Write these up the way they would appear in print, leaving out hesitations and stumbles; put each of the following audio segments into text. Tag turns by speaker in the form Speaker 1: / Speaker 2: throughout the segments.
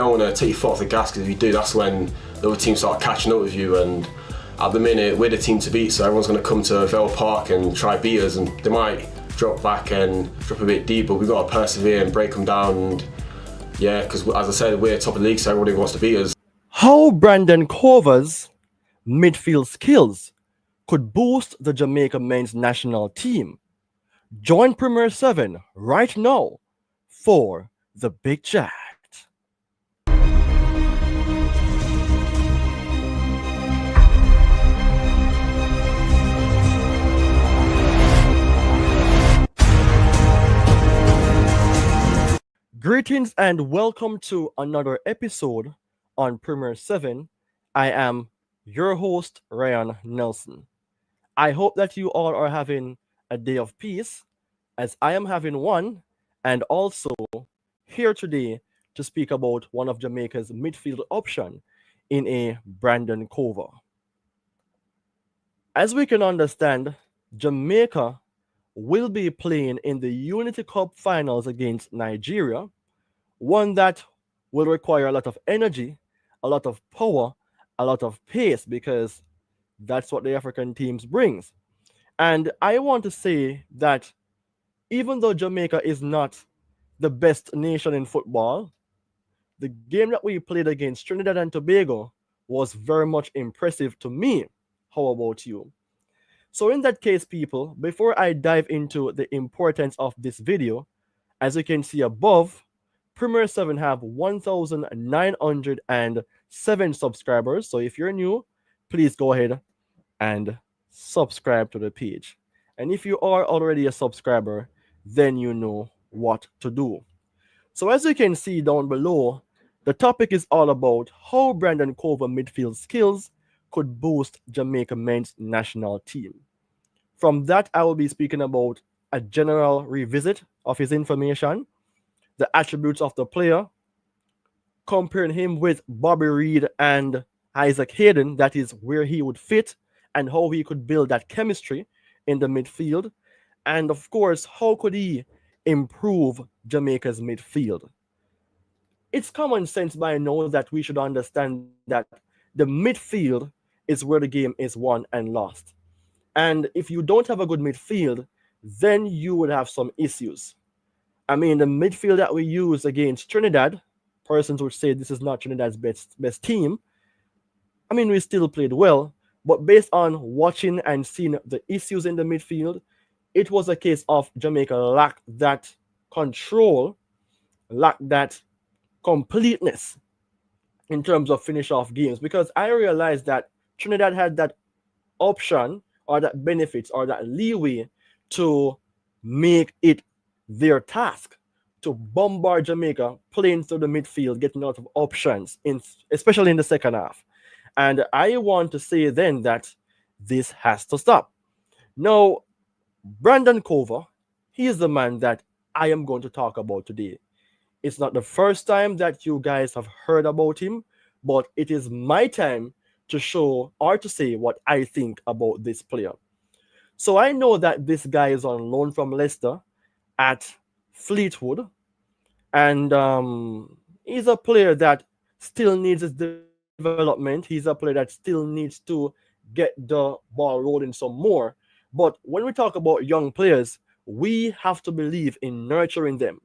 Speaker 1: don't want to take your foot off the gas, because if you do, that's when the other teams start catching up with you. And at the minute, we're the team to beat, so everyone's going to come to Vale Park and try beat us, and they might drop back and drop a bit deep, but we've got to persevere and break them down. And yeah, because as I said, we're top of the league, so everybody wants to beat us.
Speaker 2: How Brandon Cover's midfield skills could boost the Jamaica men's national team. Join Premier 7 right now for the Big Chat. Greetings and welcome to another episode on Premier 7. I am your host, Ryan Nelson. I hope that you all are having a day of peace, as I am having one, and also here today to speak about one of Jamaica's midfield option in a Brandon Cover. As we can understand, Jamaica will be playing in the Unity Cup finals against Nigeria, one that will require a lot of energy, a lot of power, a lot of pace, because that's what the African teams brings. And I want to say that even though Jamaica is not the best nation in football, the game that we played against Trinidad and Tobago was very much impressive to me. How about you? So in that case, people, before I dive into the importance of this video, as you can see above, Premier 7 have 1,907 subscribers. So if you're new, please go ahead and subscribe to the page. And if you are already a subscriber, then you know what to do. So as you can see down below, the topic is all about how Brandon Cover midfield skills could boost Jamaica men's national team. From that, I will be speaking about a general revisit of his information, the attributes of the player, comparing him with Bobby Reid and Isaac Hayden, that is where he would fit, and how he could build that chemistry in the midfield. And of course, how could he improve Jamaica's midfield? It's common sense by now that we should understand that the midfield is where the game is won and lost. And if you don't have a good midfield, then you would have some issues. I mean, the midfield that we use against Trinidad, persons would say this is not Trinidad's best team. I mean, we still played well, but based on watching and seeing the issues in the midfield, it was a case of Jamaica lacked that control, lacked that completeness in terms of finish off games, because I realized that Trinidad had that option or that benefits or that leeway to make it their task to bombard Jamaica, playing through the midfield, getting out of options, especially in the second half. And I want to say then that this has to stop. Now, Brandon Cover, he is the man that I am going to talk about today. It's not the first time that you guys have heard about him, but it is my time to show or to say what I think about this player. So I know that this guy is on loan from Leicester at Fleetwood, and he's a player that still needs his development. He's a player that still needs to get the ball rolling some more. But when we talk about young players, we have to believe in nurturing them.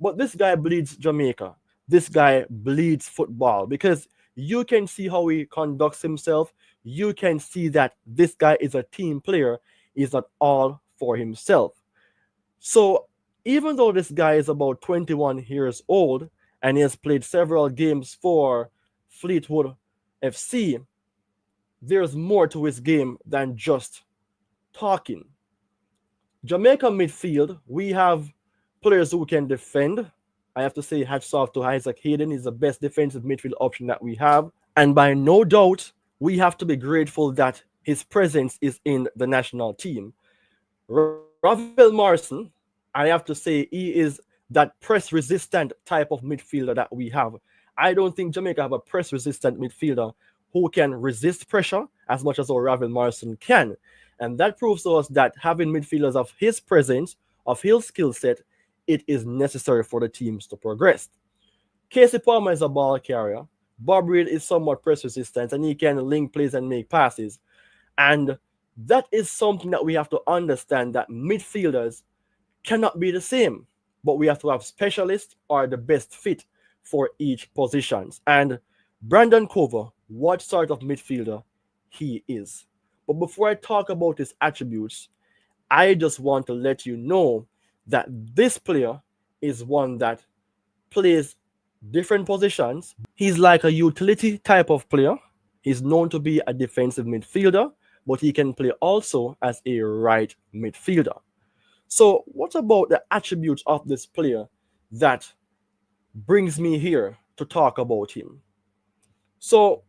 Speaker 2: But this guy bleeds Jamaica. This guy bleeds football, because you can see how he conducts himself. You can see that this guy is a team player. He's not all for himself. So even though this guy is about 21 years old and he has played several games for Fleetwood FC, there's more to his game than just talking. Jamaica midfield, we have players who can defend. I have to say hats off to Isaac Hayden. He's the best defensive midfield option that we have. And by no doubt, we have to be grateful that his presence is in the national team. Ravel Morrison, I have to say, he is that press-resistant type of midfielder that we have. I don't think Jamaica have a press-resistant midfielder who can resist pressure as much as Ravel Morrison can. And that proves to us that having midfielders of his presence, of his skill set, it is necessary for the teams to progress. Casey Palmer is a ball carrier. Bob Reid is somewhat press resistant and he can link plays and make passes. And that is something that we have to understand, that midfielders cannot be the same, but we have to have specialists or the best fit for each positions. And Brandon Cover, what sort of midfielder he is. But before I talk about his attributes, I just want to let you know that this player is one that plays different positions. He's like a utility type of player. He's known to be a defensive midfielder, but he can play also as a right midfielder. So, what about the attributes of this player that brings me here to talk about him? So,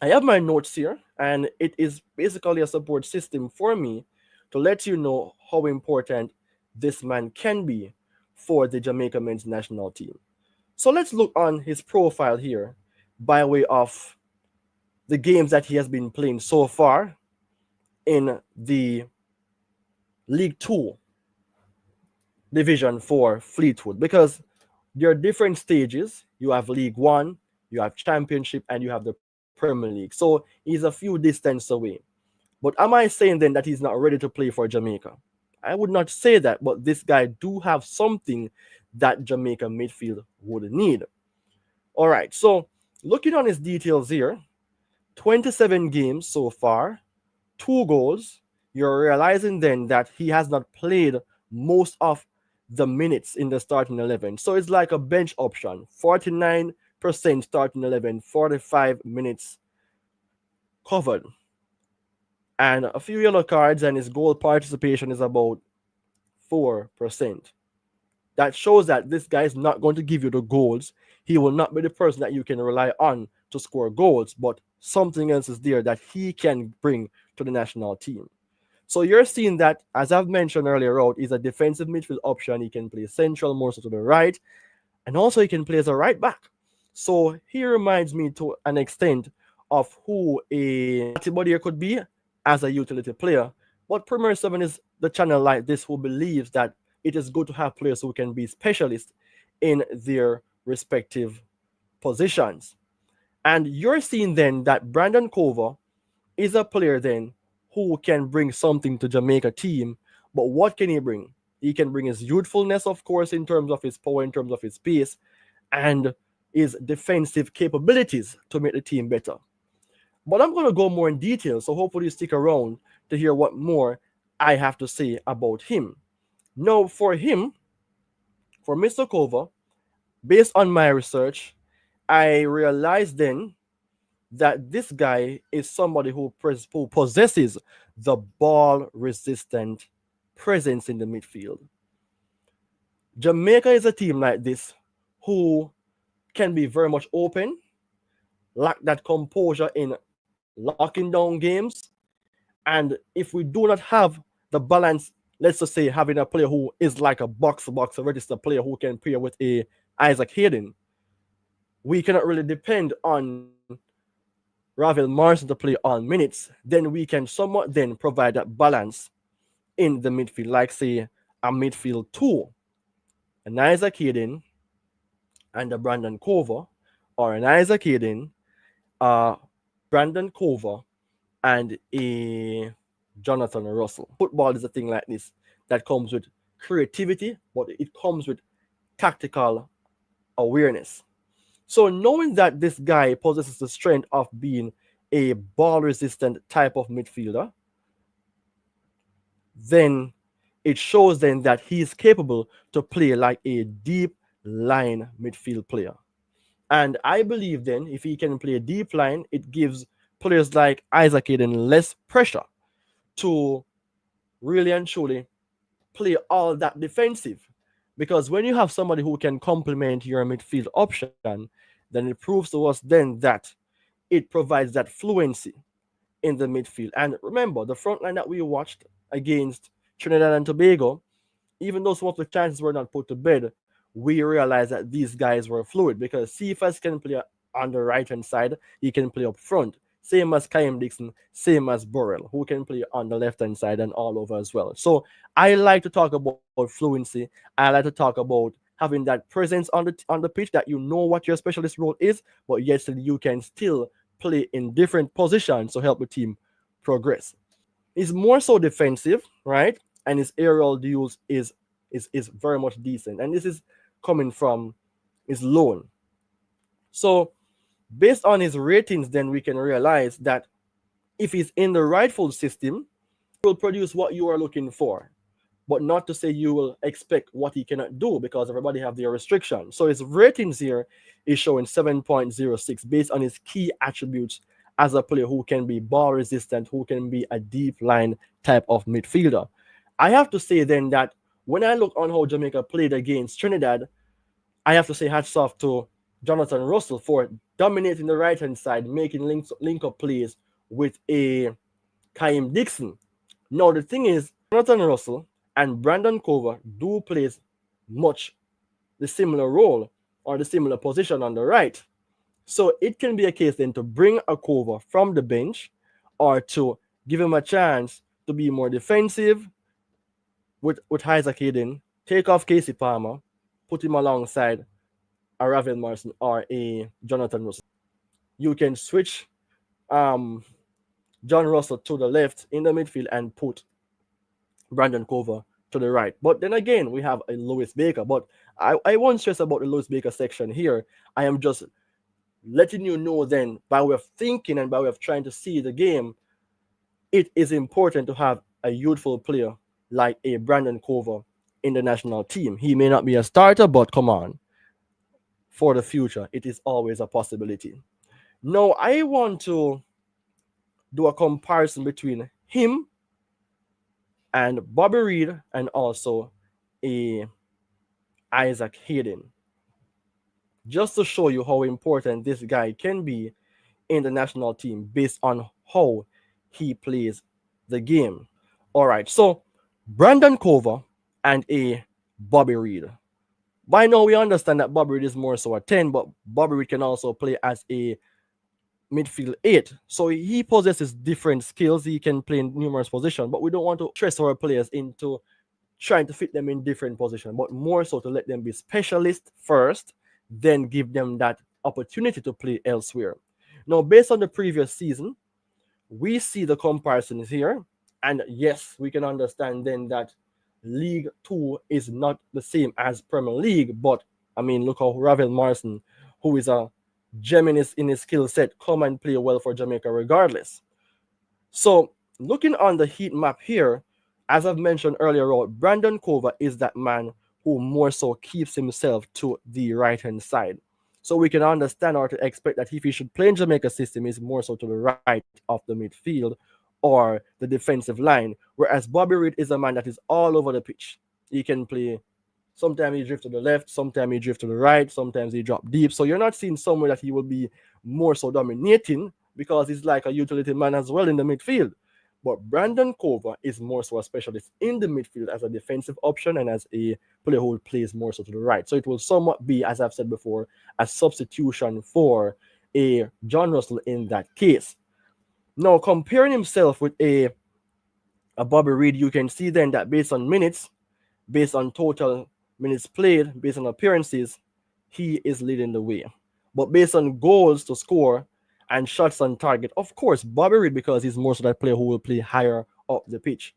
Speaker 2: I have my notes here, and it is basically a support system for me to let you know how important this man can be for the Jamaica men's national team. So, let's look on his profile here by way of the games that he has been playing so far in the League Two division for Fleetwood, because there are different stages. You have League One, you have Championship, and you have the Premier League. So he's a few distance away. But am I saying then that he's not ready to play for Jamaica? I would not say that, but this guy do have something that Jamaica midfield would need. All right, so looking on his details here, 27 games so far, 2 goals. You're realizing then that he has not played most of the minutes in the starting 11. So it's like a bench option. 49% starting 11, 45 minutes covered. And a few yellow cards, and his goal participation is about 4%. That shows that this guy is not going to give you the goals. He will not be the person that you can rely on to score goals, but something else is there that he can bring to the national team. So you're seeing that, as I've mentioned earlier out, is a defensive midfield option. He can play central, more so to the right, and also he can play as a right back. So he reminds me to an extent of who a Matibody could be as a utility player. But Premier 7 is the channel like this who believes that it is good to have players who can be specialists in their respective positions. And you're seeing then that Brandon Cover is a player then who can bring something to Jamaica team. But what can he bring? He can bring his youthfulness, of course, in terms of his power, in terms of his pace, and his defensive capabilities to make the team better. But I'm going to go more in detail, so hopefully you stick around to hear what more I have to say about him. Now, for him, for Mr. Cover, based on my research, I realized then that this guy is somebody who possesses the ball-resistant presence in the midfield. Jamaica is a team like this who can be very much open, lack that composure in locking down games, and if we do not have the balance, let's just say having a player who is like a box-to-box register player who can pair with a Isaac Hayden, we cannot really depend on Ravel Morrison to play all minutes. Then we can somewhat then provide that balance in the midfield, like say a midfield 2, an Isaac Hayden and a Brandon Cover, or an Isaac Hayden, Brandon Cover, and a Jonathan Russell. Football is a thing like this that comes with creativity, but it comes with tactical awareness. So knowing that this guy possesses the strength of being a ball-resistant type of midfielder, then it shows then that he is capable to play like a deep line midfield player. And I believe then if he can play deep line, it gives players like Isaac Hayden less pressure to really and truly play all that defensive. Because when you have somebody who can complement your midfield option, then it proves to us then that it provides that fluency in the midfield. And remember, the front line that we watched against Trinidad and Tobago, even though some of the chances were not put to bed, we realized that these guys were fluid because Cephas can play on the right-hand side, he can play up front. Same as Kyle Dixon, same as Burrell, who can play on the left-hand side and all over as well. So I like to talk about fluency. I like to talk about having that presence on the pitch, that you know what your specialist role is, but yet you can still play in different positions to help the team progress. He's more so defensive, right? And his aerial duels is very much decent. And this is coming from his loan. So based on his ratings, then we can realize that if he's in the rightful system, he will produce what you are looking for. But not to say you will expect what he cannot do, because everybody have their restrictions. So his ratings here is showing 7.06 based on his key attributes as a player who can be ball resistant, who can be a deep line type of midfielder. I have to say then that when I look on how Jamaica played against Trinidad, I have to say hats off to Jonathan Russell for dominating the right hand side, making link up plays with a Kaim Dixon. Now the thing is, Jonathan Russell and Brandon Cover do plays much the similar role or the similar position on the right. So it can be a case then to bring a Cover from the bench or to give him a chance to be more defensive with Isaac Hayden, take off Casey Palmer, put him alongside a Ravel Morrison or a Jonathan Russell. You can switch John Russell to the left in the midfield and put Brandon Cover to the right. But then again, we have a Lewis Baker. But I won't stress about the Lewis Baker section here. I am just letting you know then, by way of thinking and by way of trying to see the game, it is important to have a youthful player like a Brandon Cover in the national team. He may not be a starter, but come on. For the future, it is always a possibility. Now, I want to do a comparison between him and Bobby Reid and also a Isaac Hayden, just to show you how important this guy can be in the national team based on how he plays the game. All right, so Brandon Cover and a Bobby Reid. By now, we understand that Bobby Reid is more so a 10, but Bobby Reid can also play as a midfield 8. So he possesses different skills. He can play in numerous positions, but we don't want to stress our players into trying to fit them in different positions, but more so to let them be specialists first, then give them that opportunity to play elsewhere. Now, based on the previous season, we see the comparisons here. And yes, we can understand then that League 2 is not the same as Premier League, but I mean, look how Ravel Morrison, who is a gem in his skill set, come and play well for Jamaica regardless. So looking on the heat map here, as I've mentioned earlier on, Brandon Cover is that man who more so keeps himself to the right-hand side. So we can understand or to expect that if he should play in Jamaica's system, is more so to the right of the midfield or the defensive line, whereas Bobby Reid is a man that is all over the pitch. He can play, sometimes he drift to the left, sometimes he drift to the right, sometimes he drop deep. So you're not seeing somewhere that he will be more so dominating, because he's like a utility man as well in the midfield. But Brandon Cover is more so a specialist in the midfield as a defensive option and as a player who plays more so to the right. So it will somewhat be, as I've said before, a substitution for a John Russell in that case. Now, comparing himself with a Bobby Reid, you can see then that based on minutes, based on total minutes played, based on appearances, he is leading the way. But based on goals to score and shots on target, of course, Bobby Reid, because he's more so that player who will play higher up the pitch.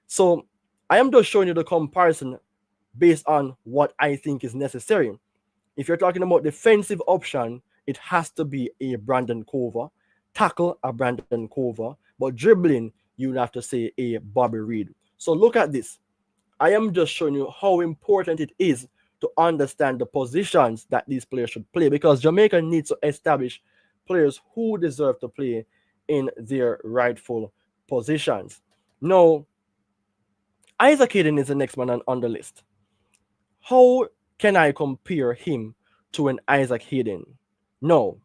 Speaker 2: So I am just showing you the comparison based on what I think is necessary. If you're talking about defensive option, it has to be a Brandon Cover. Tackle, a Brandon Cover. But dribbling, you'd have to say a Bobby Reid. So look at this. I am just showing you how important it is to understand the positions that these players should play, because Jamaica needs to establish players who deserve to play in their rightful positions. Now, Isaac Hayden is the next man on the list. How can I compare him to an Isaac Hayden? No,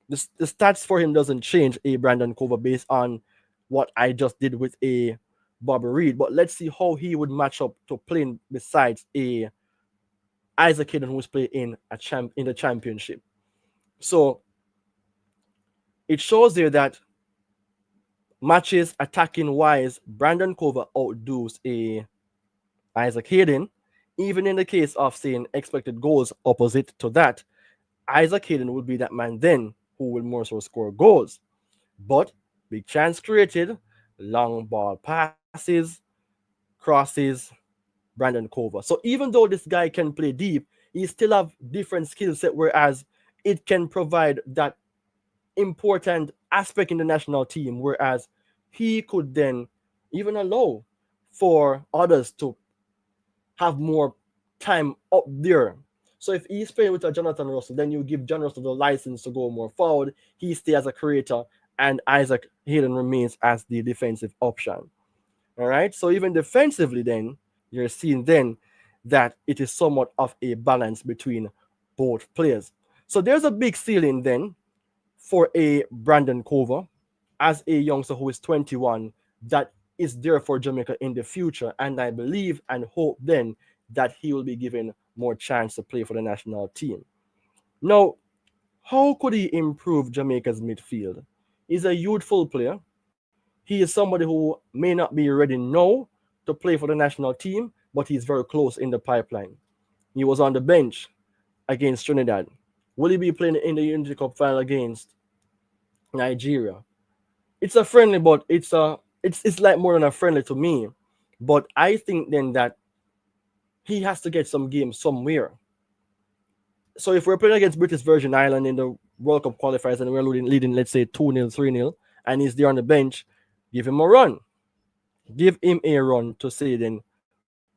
Speaker 2: the stats for him doesn't change a Brandon Cover based on what I just did with a Bobby Reid. But let's see how he would match up to playing besides a Isaac Hayden who's playing in the championship. So it shows there that matches attacking wise, Brandon Cover outdoes a Isaac Hayden. Even in the case of saying expected goals opposite to that, Isaac Hayden would be that man then who will more so score goals. But big chance created, long ball passes, crosses, Brandon Cover. So even though this guy can play deep, he still have different skill set, whereas it can provide that important aspect in the national team, whereas he could then even allow for others to have more time up there. So if he's playing with a Jonathan Russell, then you give John Russell the license to go more forward. He stays as a creator, and Isaac Hayden remains as the defensive option. All right. So even defensively, then you're seeing then that it is somewhat of a balance between both players. So there's a big ceiling then for a Brandon Cover as a youngster who is 21 that is there for Jamaica in the future. And I believe and hope then that he will be given more chance to play for the national team. Now, how could he improve Jamaica's midfield? He's a youthful player. He is somebody who may not be ready now to play for the national team, but he's very close in the pipeline. He was on the bench against Trinidad. Will he be playing in the Unity Cup final against Nigeria? It's a friendly, but it's like more than a friendly to me. But I think then that he has to get some games somewhere. So if we're playing against British Virgin Island in the World Cup qualifiers and we're leading let's say 2-0, 3-0, and he's there on the bench, give him a run. Give him a run to say then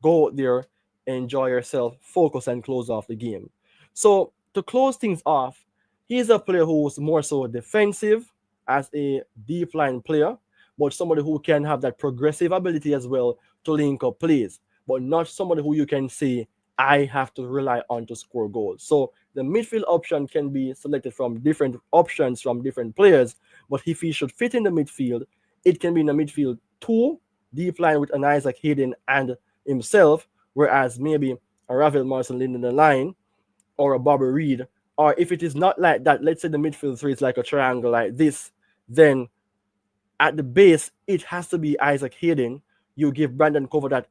Speaker 2: go out there, enjoy yourself, focus, and close off the game. So to close things off, he's a player who's more so defensive as a deep line player, but somebody who can have that progressive ability as well to link up plays, but not somebody who you can say, I have to rely on to score goals. So the midfield option can be selected from different options from different players, but if he should fit in the midfield, it can be in the midfield two, deep line with an Isaac Hayden and himself, whereas maybe a Ravel Morrison leading the line or a Bobby Reid. Or if it is not like that, let's say the midfield three is like a triangle like this, then at the base, it has to be Isaac Hayden. You give Brandon Cover that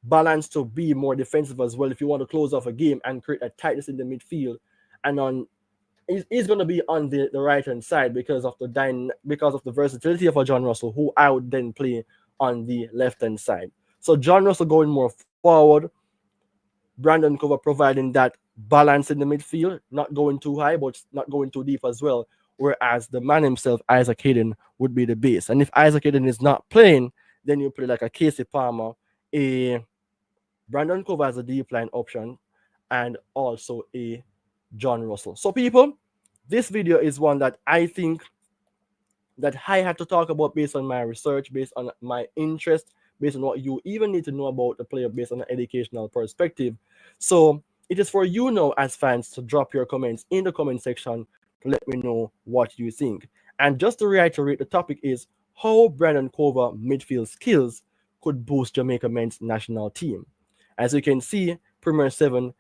Speaker 2: balance to be more defensive as well if you want to close off a game and create a tightness in the midfield. And on he's going to be on the right hand side because of the versatility of a John Russell, who I would then play on the left hand side. So John Russell going more forward, Brandon Cover providing that balance in the midfield, not going too high but not going too deep as well. Whereas the man himself, Isaac Hayden, would be the base. And if Isaac Hayden is not playing, then you play like a Casey Palmer, a Brandon Cover as a deep line option, and also a John Russell. So people, this video is one that I think that I had to talk about based on my research, based on my interest, based on what you even need to know about the player based on an educational perspective. So it is for you now as fans to drop your comments in the comment section to let me know what you think. And just to reiterate, the topic is how Brandon Cover midfield skills could boost Jamaica men's national team. As you can see, Premier 7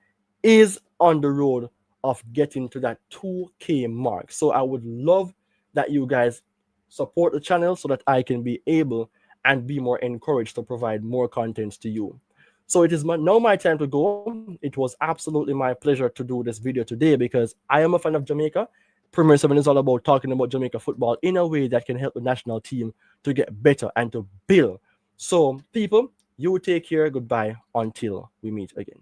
Speaker 2: is on the road of getting to that 2K mark. So I would love that you guys support the channel so that I can be able and be more encouraged to provide more content to you. So it is now my time to go. It was absolutely my pleasure to do this video today because I am a fan of Jamaica. Premier 7 is all about talking about Jamaica football in a way that can help the national team to get better and to build. So people, you take care. Goodbye until we meet again.